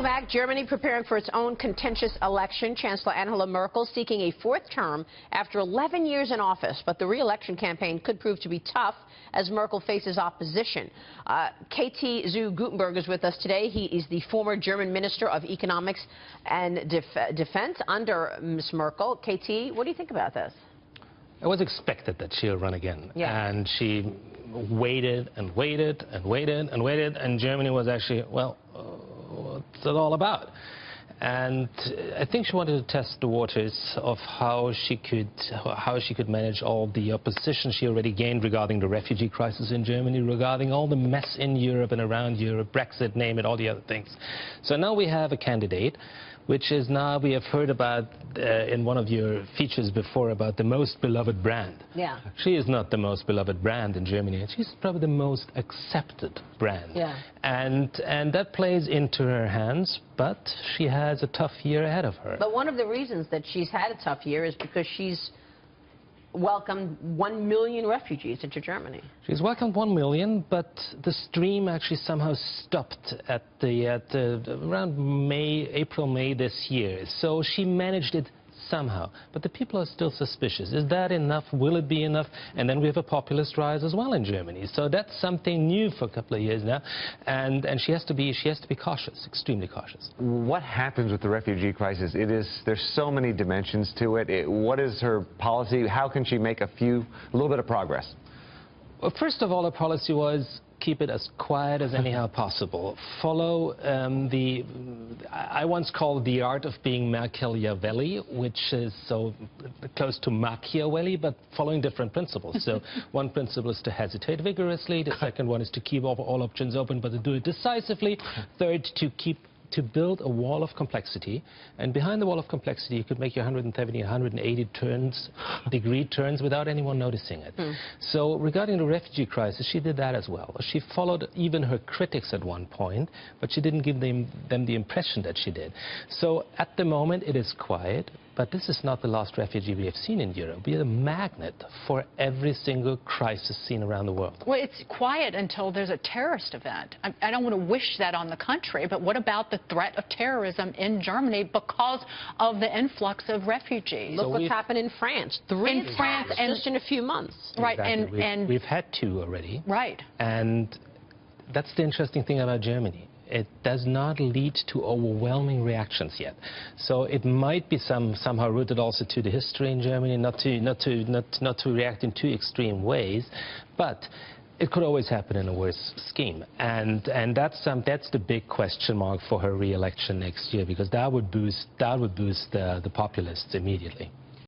Welcome back. Germany preparing for its own contentious election. Chancellor Angela Merkel seeking a fourth term after 11 years in office. But the re-election campaign could prove to be tough as Merkel faces opposition. KT Zu Guttenberg is with us today. He is the former German Minister of Economics and Defense under Ms. Merkel. KT, what do you think about this? It was expected that she'll run again. Yeah. And she waited and waited and waited and waited, and Germany was actually, well, what's it all about? And I think she wanted to test the waters of how she could manage all the opposition she already gained regarding the refugee crisis in Germany, regarding all the mess in Europe and around Europe, Brexit, name it, all the other things. So now we have a candidate, which is now, we have heard about in one of your features before about the most beloved brand. Yeah. She is not the most beloved brand in Germany. She's probably the most accepted brand. Yeah. And that plays into her hands, but she has a tough year ahead of her. But one of the reasons that she's had a tough year is because she's welcomed 1 million refugees into Germany. She's welcomed 1 million, but the stream actually somehow stopped at around April, May this year. So she managed it somehow, but the people are still suspicious. Is that enough? Will it be enough? And then we have a populist rise as well in Germany. So that's something new for a couple of years now, and she has to be cautious, extremely cautious. What happens with the refugee crisis? There's so many dimensions to it. What is her policy? How can she make a little bit of progress? Well, first of all, her policy was keep it as quiet as anyhow possible. Follow I once called the art of being Machiavelli, which is so close to Machiavelli, but following different principles. So one principle is to hesitate vigorously. The second one is to keep all options open, but to do it decisively. Third, to build a wall of complexity, and behind the wall of complexity you could make your 170, 180 degree turns without anyone noticing it. So regarding the refugee crisis, she did that as well. She followed even her critics at one point, but she didn't give them the impression that she did. So at the moment it is quiet, but this is not the last refugee we have seen in Europe. We are a magnet for every single crisis seen around the world. Well, it's quiet until there's a terrorist event. I don't want to wish that on the country, but what about the threat of terrorism in Germany because of the influx of refugees? Look what's happened in France. Three in France, just in a few months. Right, exactly. and we've had 2 already. Right. And that's the interesting thing about Germany. It does not lead to overwhelming reactions yet. So it might be somehow rooted also to the history in Germany, not to react in 2 extreme ways, but it could always happen in a worse scheme. And that's the big question mark for her re-election next year, because that would boost the populists immediately.